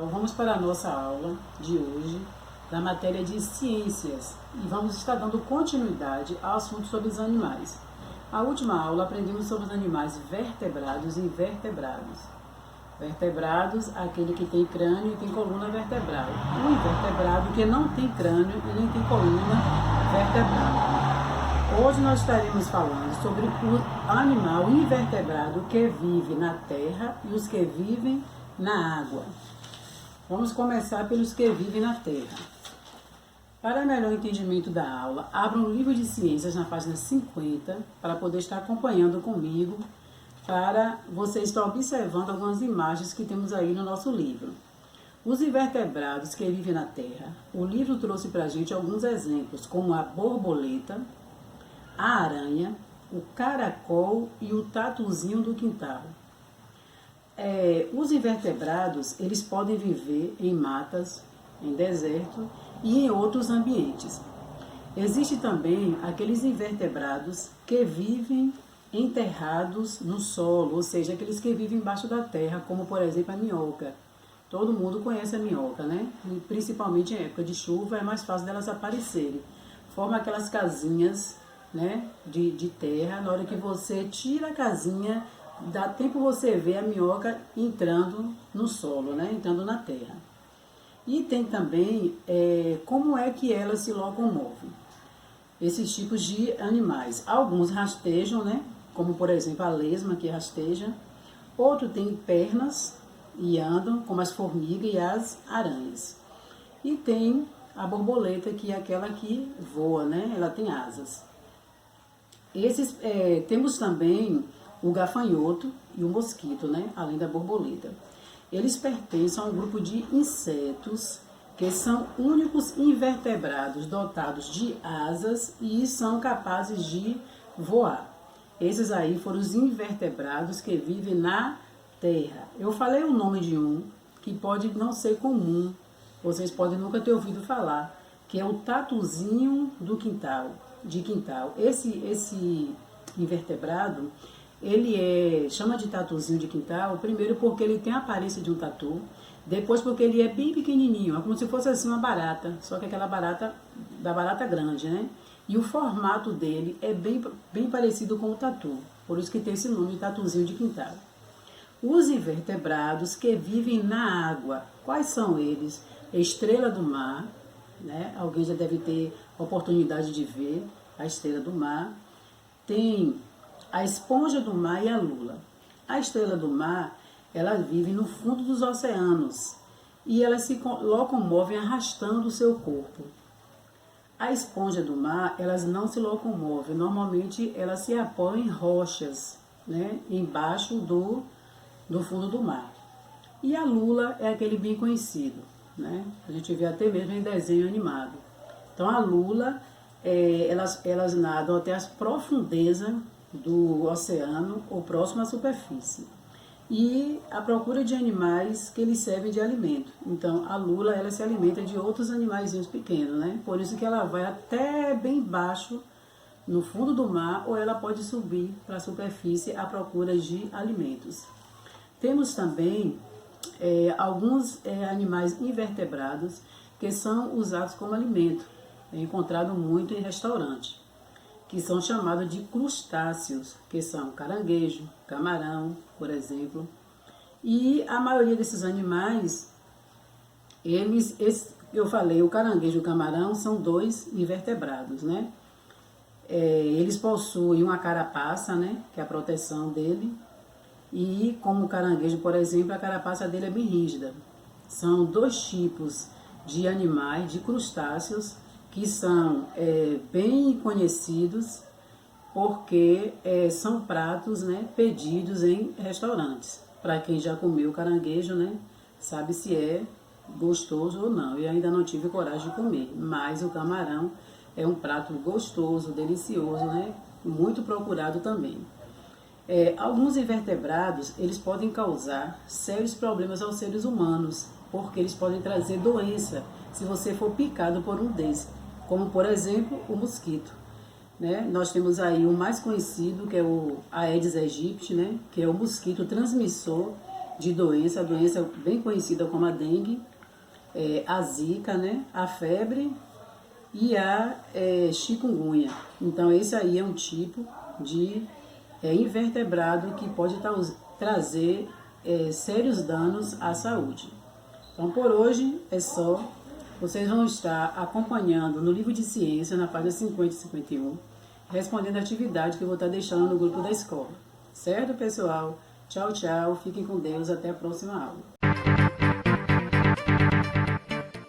pessoal, vamos para a nossa aula de hoje da matéria de ciências e vamos estar dando continuidade ao assunto sobre os animais. A última aula aprendemos sobre os animais vertebrados e invertebrados. Vertebrados, aquele que tem crânio e tem coluna vertebral. O invertebrado, que não tem crânio e nem tem coluna vertebral. Hoje nós estaremos falando sobre o animal invertebrado que vive na terra e os que vivem na água. Vamos começar pelos que vivem na terra. Para melhor entendimento da aula, abra um livro de ciências na página 50 para poder estar acompanhando comigo, para você estar observando algumas imagens que temos aí no nosso livro. Os invertebrados que vivem na terra. O livro trouxe para a gente alguns exemplos, como a borboleta, a aranha, o caracol e o tatuzinho do quintal. Os invertebrados, eles podem viver em matas, em deserto e em outros ambientes. Existem também aqueles invertebrados que vivem enterrados no solo, ou seja, aqueles que vivem embaixo da terra, como por exemplo a minhoca. Todo mundo conhece a minhoca, né? E principalmente em época de chuva é mais fácil delas aparecerem. Forma aquelas casinhas, né, de terra. Na hora que você tira a casinha, dá tempo você ver a minhoca entrando no solo, né, entrando na terra. E tem também como é que elas se locomovem. Esses tipos de animais. Alguns rastejam, né, como por exemplo a lesma que rasteja. Outros têm pernas e andam, como as formigas e as aranhas. E tem a borboleta, que é aquela que voa, né, ela tem asas. Temos também o gafanhoto e o mosquito, né? Além da borboleta. Eles pertencem a um grupo de insetos que são únicos invertebrados dotados de asas e são capazes de voar. Esses aí foram os invertebrados que vivem na terra. Eu falei o nome de um que pode não ser comum, vocês podem nunca ter ouvido falar, que é o tatuzinho do quintal. Esse invertebrado, ele chama de tatuzinho de quintal, primeiro porque ele tem a aparência de um tatu, depois porque ele é bem pequenininho, é como se fosse assim uma barata, só que aquela barata, da barata grande, né? E o formato dele é bem parecido com o tatu, por isso que tem esse nome de tatuzinho de quintal. Os invertebrados que vivem na água, quais são eles? Estrela do mar, né? Alguém já deve ter oportunidade de ver a estrela do mar. Tem a esponja do mar e a lula. A estrela do mar, ela vive no fundo dos oceanos e elas se locomovem arrastando o seu corpo. A esponja do mar, elas não se locomovem, normalmente elas se apoiam em rochas, né, embaixo do fundo do mar. E a lula é aquele bem conhecido, né? A gente vê até mesmo em desenho animado. Então a lula, elas nadam até as profundezas do oceano ou próximo à superfície. E a procura de animais que lhes servem de alimento. Então a lula, ela se alimenta de outros animaizinhos pequenos, né? Por isso que ela vai até bem baixo no fundo do mar, ou ela pode subir para a superfície à procura de alimentos. Temos também alguns animais invertebrados que são usados como alimento. É encontrado muito em restaurante, que são chamados de crustáceos, que são caranguejo, camarão, por exemplo. E a maioria desses animais, eu falei, o caranguejo e o camarão são dois invertebrados, né? Eles possuem uma carapaça, né, que é a proteção dele. E como o caranguejo, por exemplo, a carapaça dele é bem rígida. São dois tipos de animais, de crustáceos, que são bem conhecidos porque são pratos, né, pedidos em restaurantes. Para quem já comeu caranguejo, né, sabe se é gostoso ou não. Eu ainda não tive coragem de comer, mas o camarão é um prato gostoso, delicioso, né, muito procurado também. Alguns invertebrados, eles podem causar sérios problemas aos seres humanos, porque eles podem trazer doença se você for picado por um desses, como por exemplo o mosquito, né? Nós temos aí o mais conhecido, que é o Aedes aegypti, né? Que é o mosquito transmissor de doença, a doença bem conhecida como a dengue, a zika, né? A febre e a chikungunya. Então, esse aí é um tipo de invertebrado que pode trazer sérios danos à saúde. Então, por hoje é só. Vocês vão estar acompanhando no livro de ciência, na página 50 e 51, respondendo a atividade que eu vou estar deixando no grupo da escola. Certo, pessoal? Tchau, tchau. Fiquem com Deus. Até a próxima aula.